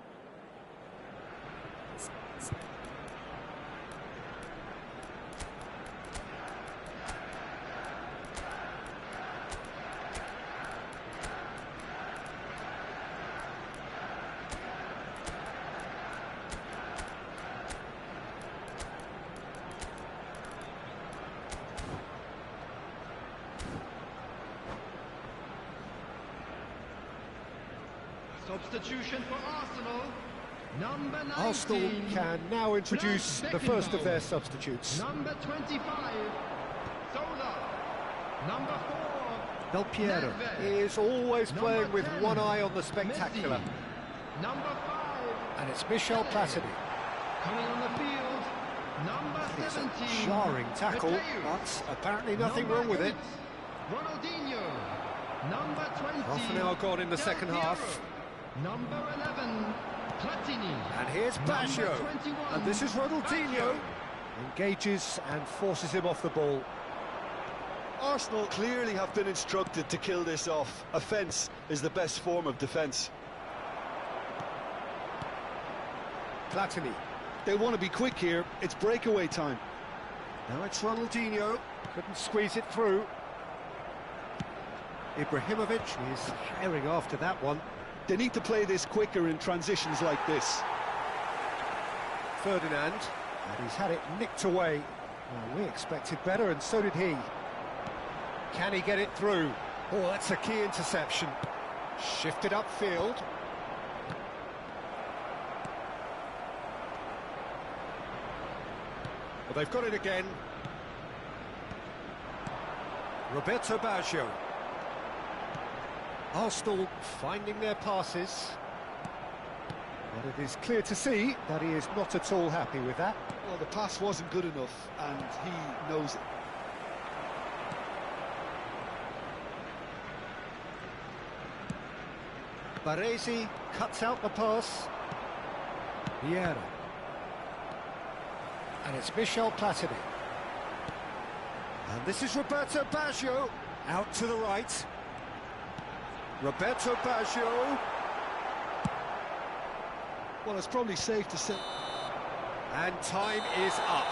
Substitution for Arsenal. Number 19. Arsenal can now introduce the first of their substitutes. Number 25. Zola. Number 4. Del Piero. He is always playing with 10, one eye on the spectacular. Messi. Number 5. And it's Michel Platini. Coming on the field. Number It's 17. a jarring tackle, Mateus. but apparently nothing Number wrong with 8, it. Ronaldinho. Number 20. Half an hour gone in the Del second Piero. half. Number 11. Platini. And here's Baggio. Number 21. And this is Ronaldinho. Engages and forces him off the ball. Arsenal clearly have been instructed to kill this off. Offence is the best form of defence. Platini. They want to be quick here. It's breakaway time. Now it's Ronaldinho. Couldn't squeeze it through. Ibrahimovic is herring after that one. They need to play this quicker in transitions like this. Ferdinand. And he's had it nicked away. Well, we expected better, and so did he. Can he get it through? Oh, that's a key interception. Shifted upfield. Well, they've got it again. Roberto Baggio. Arsenal finding their passes. But it is clear to see that he is not at all happy with that. Well, the pass wasn't good enough, and he knows it. Baresi cuts out the pass. Vieira. And it's Michel Platini. And this is Roberto Baggio. Out to the right. Roberto Baggio. Well, it's probably safe to say. And time is up.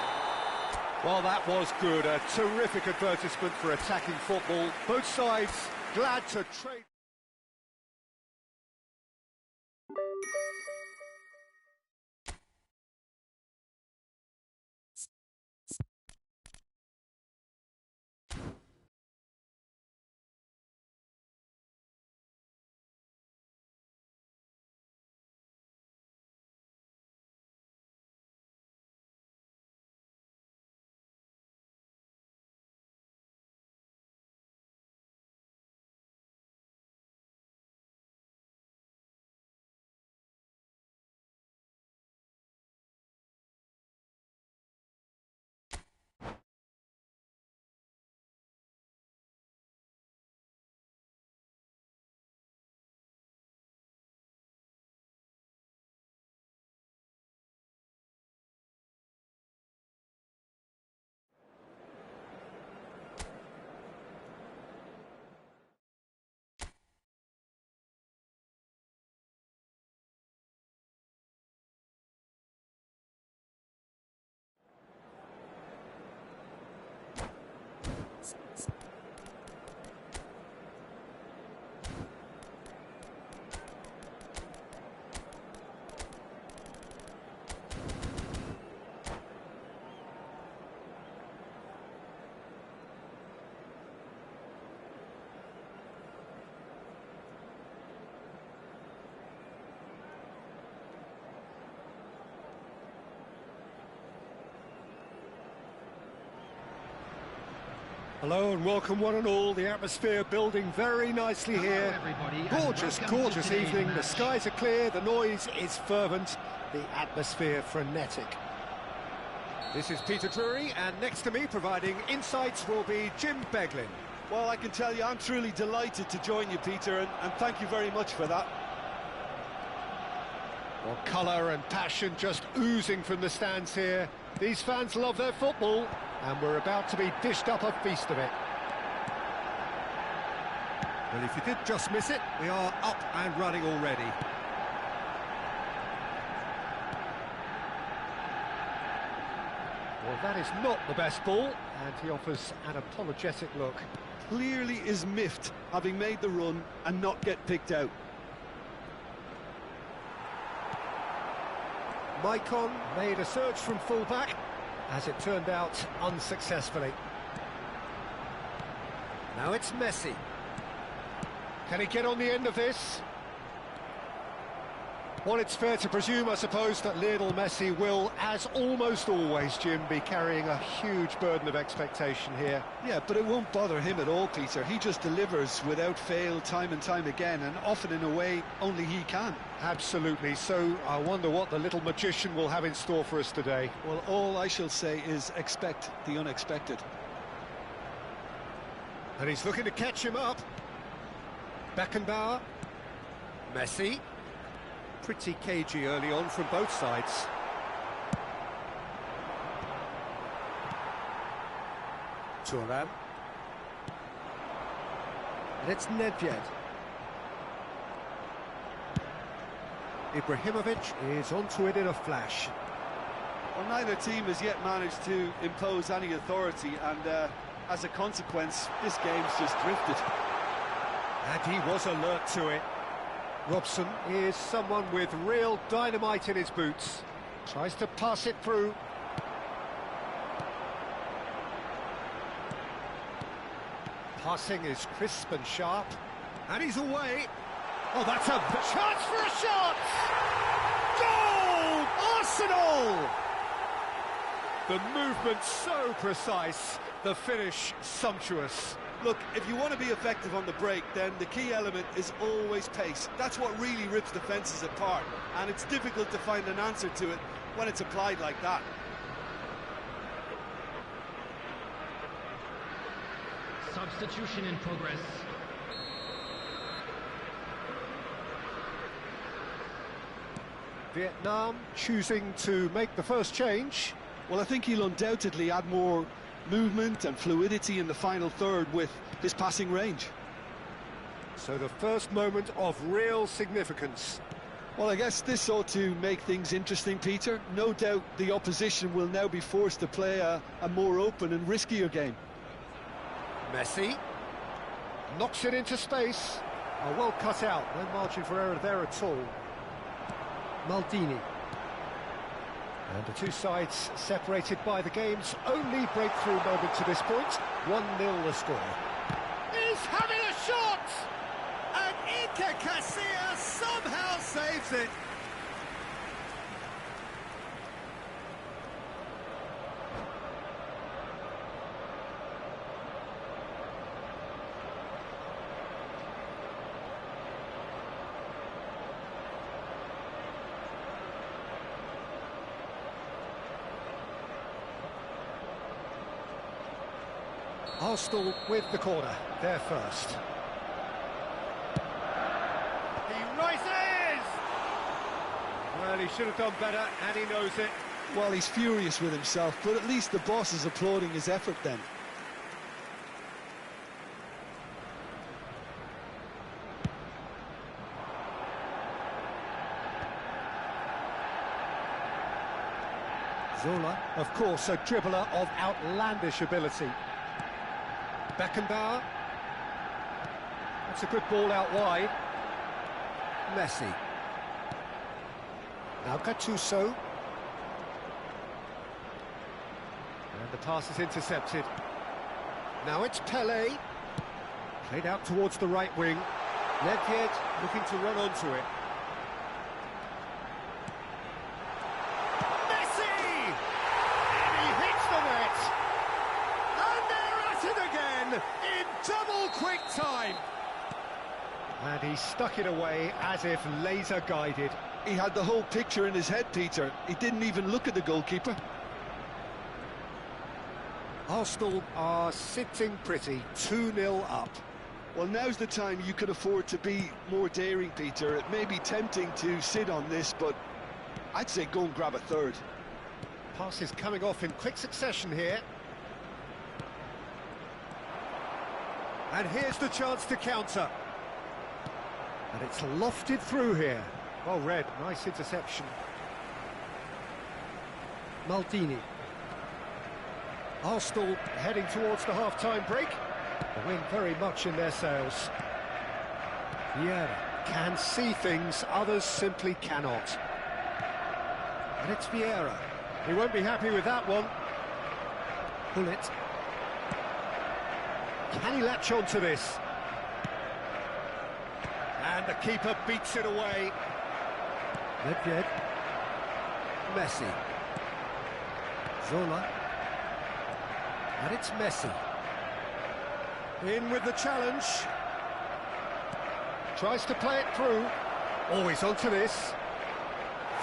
Well, that was good. A terrific advertisement for attacking football. Both sides glad to trade. Hello and welcome one and all. The atmosphere building very nicely here. Gorgeous, gorgeous evening. The skies are clear, the noise is fervent, the atmosphere frenetic. This is Peter Drury, and next to me providing insights will be Jim Beglin. Well, I can tell you I'm truly delighted to join you, Peter, and thank you very much for that. Well, colour and passion just oozing from the stands here. These fans love their football, and we're about to be dished up a feast of it. Well, if you did just miss it, we are up and running already. Well, that is not the best ball, and he offers an apologetic look. Clearly is miffed, having made the run and not get picked out. Maicon made a surge from full-back, as it turned out unsuccessfully. Now it's Messi. Can he get on the end of this? Well, it's fair to presume, I suppose, that Lionel Messi will, as almost always, Jim, be carrying a huge burden of expectation here. Yeah, but it won't bother him at all, Peter. He just delivers without fail time and time again, and often in a way only he can. Absolutely. So I wonder what the little magician will have in store for us today. Well, all I shall say is expect the unexpected. And he's looking to catch him up. Beckenbauer. Messi. Pretty cagey early on from both sides. Thuram. And it's Nedved. Ibrahimovic is onto it in a flash. Well, neither team has yet managed to impose any authority, and as a consequence, this game's just drifted. And he was alert to it. Robson is someone with real dynamite in his boots. Tries to pass it through. Passing is crisp and sharp. And he's away. Oh, that's a chance for a shot! Goal! Arsenal! The movement so precise, the finish sumptuous. Look, if you want to be effective on the break, then the key element is always pace. That's what really rips defences apart, and it's difficult to find an answer to it when it's applied like that. Substitution in progress. Vietnam choosing to make the first change. Well, I think he'll undoubtedly add more movement and fluidity in the final third with his passing range. So the first moment of real significance. Well, I guess this ought to make things interesting, Peter. No doubt the opposition will now be forced to play a more open and riskier game. Messi knocks it into space. Oh, well cut out, no margin for error there at all. Maldini. And the two sides separated by the game's only breakthrough moment to this point. 1-0 the score. He's having a shot! And Iker Casillas somehow saves it. Arsenal with the corner, there first. He rises! Well, he should have done better, and he knows it. Well, he's furious with himself, but at least the boss is applauding his effort then. Zola, of course, a dribbler of outlandish ability. Beckenbauer. That's a good ball out wide. Messi. Now Gattuso. And the pass is intercepted. Now it's Pele. Played out towards the right wing. Nedved looking to run onto it. In double quick time. And he stuck it away as if laser guided. He had the whole picture in his head, Peter. He didn't even look at the goalkeeper. Arsenal are sitting pretty, 2-0 up. Well, now's the time you can afford to be more daring, Peter. It may be tempting to sit on this, but I'd say go and grab a third. Passes coming off in quick succession here. And here's the chance to counter. And it's lofted through here. Well read, nice interception. Maldini. Arsenal heading towards the half-time break. The wind very much in their sails. Vieira can see things others simply cannot. And it's Vieira. He won't be happy with that one. Pull it. Can he latch on to this? And the keeper beats it away. Nedved. Messi. Zola. And it's Messi. In with the challenge. Tries to play it through. Oh, he's onto this.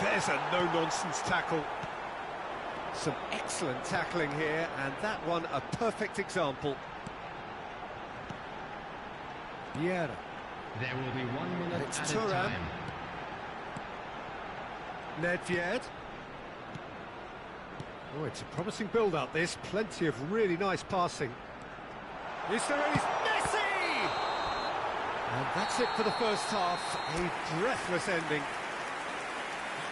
There's a no-nonsense tackle. Some excellent tackling here, and that one a perfect example. Vieira. There will be 1 minute It's added Thuram. time. Nedved. Oh, it's a promising build-up, this. Plenty of really nice passing. Is there any... Messi! And that's it for the first half. A breathless ending.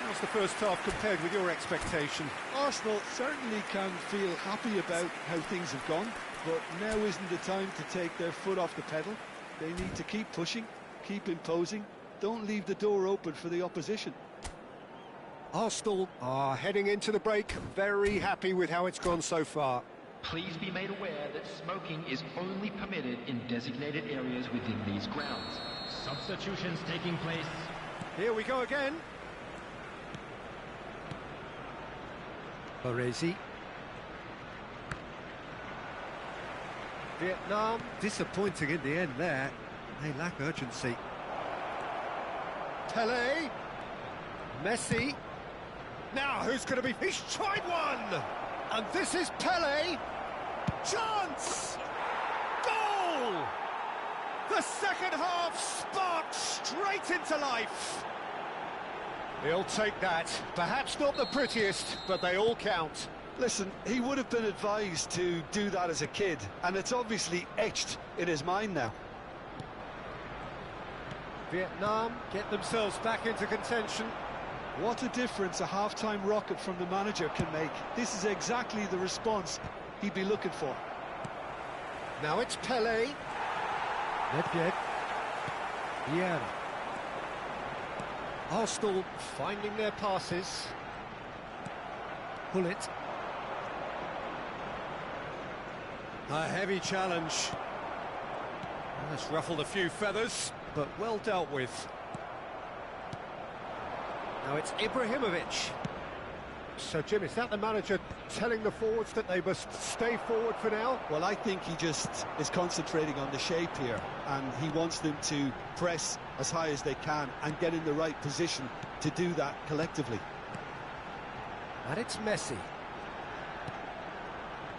How's the first half compared with your expectation? Arsenal certainly can feel happy about how things have gone, but now isn't the time to take their foot off the pedal. They need to keep pushing, keep imposing, don't leave the door open for the opposition. Arsenal are heading into the break, very happy with how it's gone so far. Please be made aware that smoking is only permitted in designated areas within these grounds. Substitutions taking place. Here we go again. Baresi. Vietnam, disappointing in the end there. They lack urgency. Pele. Messi. Now, who's going to be... He's tried one! And this is Pele. Chance! Goal! The second half sparked straight into life. He'll take that. Perhaps not the prettiest, but they all count. Listen, he would have been advised to do that as a kid, and it's obviously etched in his mind now. Vietnam get themselves back into contention. What a difference a half-time rocket from the manager can make. This is exactly the response he'd be looking for. Now it's Pele. Nedved. Vieira. Arsenal finding their passes. Bullet. A heavy challenge. That's ruffled a few feathers, but well dealt with. Now it's Ibrahimovic. So, Jim, is that the manager telling the forwards that they must stay forward for now? Well, I think he just is concentrating on the shape here, and he wants them to press as high as they can and get in the right position to do that collectively. And it's Messi.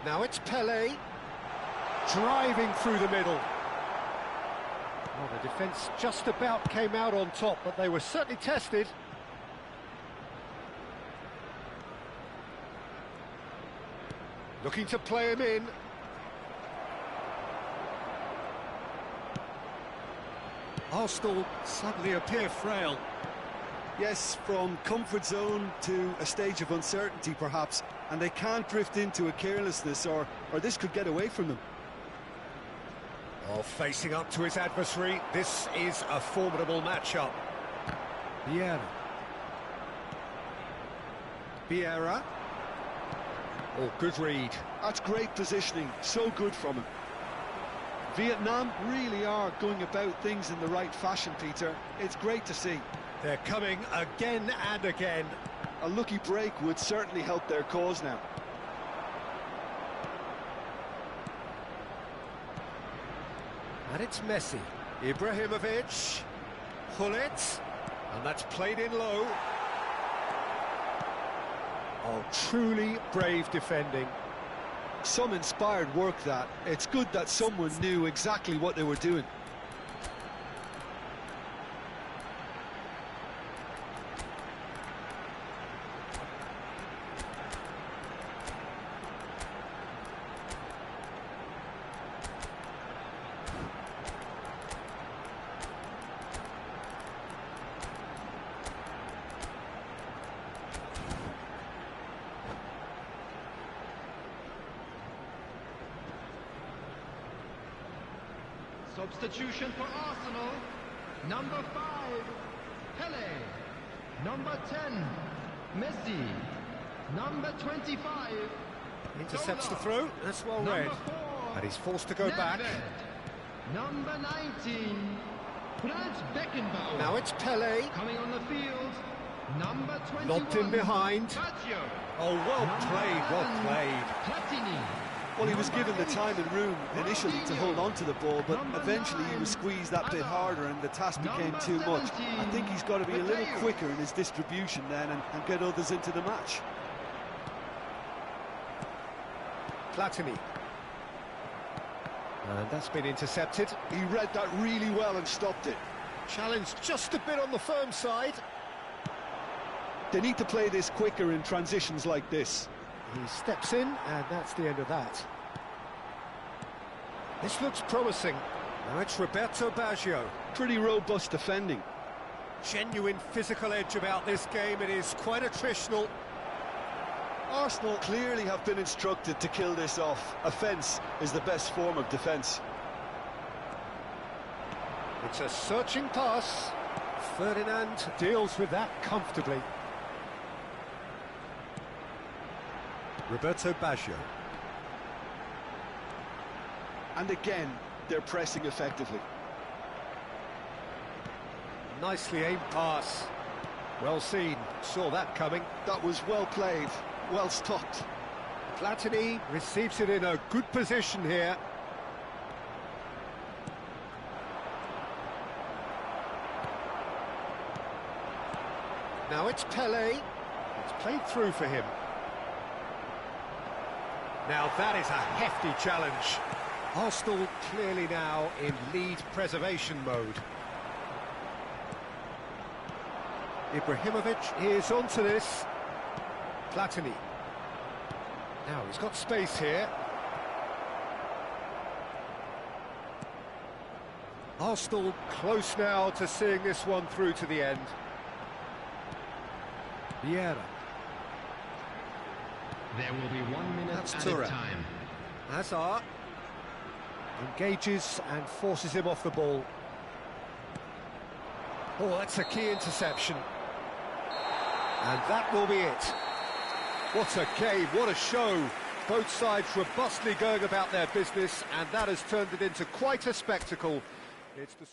Now it's Pele. Driving through the middle. Well, the defence just about came out on top, but they were certainly tested. Looking to play him in. Arsenal suddenly appear frail. Yes, from comfort zone to a stage of uncertainty, perhaps, and they can't drift into a carelessness, or this could get away from them. Oh, facing up to his adversary, this is a formidable matchup. Vieira. Vieira. Oh, good read. That's great positioning, so good from him. Vietnam really are going about things in the right fashion, Peter. It's great to see. They're coming again and again. A lucky break would certainly help their cause now. And it's Messi. Ibrahimovic. Hullet. And that's played in low. Oh, truly brave defending. Some inspired work, that. It's good that someone knew exactly what they were doing. Substitution for Arsenal. Number 5, Pele. Number 10, Messi. Number 25, Intercepts the Zola. throw. That's well read. Number 4, And he's forced to go back. Nedved. Number 19, Franz Beckenbauer. Now it's Pele. Coming on the field, Number 21. Lobbed in behind. Baggio. Oh, well played, well played. Platini. Well, he was given the time and room initially to hold on to the ball, but eventually he was squeezed that bit harder and the task became too much. I think he's got to be a little quicker in his distribution then and get others into the match. Platini. And that's been intercepted. He read that really well and stopped it. Challenged just a bit on the firm side. They need to play this quicker in transitions like this. He steps in, and that's the end of that. This looks promising. Now it's Roberto Baggio. Pretty robust defending. Genuine physical edge about this game. It is quite attritional. Arsenal clearly have been instructed to kill this off. Offence is the best form of defence. It's a searching pass. Ferdinand deals with that comfortably. Roberto Baggio. And again, they're pressing effectively. Nicely aimed pass. Well seen, saw that coming. That was well played, well stopped. Platini receives it in a good position here. Now it's Pelé. It's played through for him. Now that is a hefty challenge. Arsenal clearly now in lead preservation mode. Ibrahimovic is onto this. Platini. Now he's got space here. Arsenal close now to seeing this one through to the end. Vieira. There will be 1 minute That's at Touré. a time. Hazard engages and forces him off the ball. Oh, that's a key interception. And that will be it. What a game, what a show. Both sides robustly going about their business, and that has turned it into quite a spectacle. It's the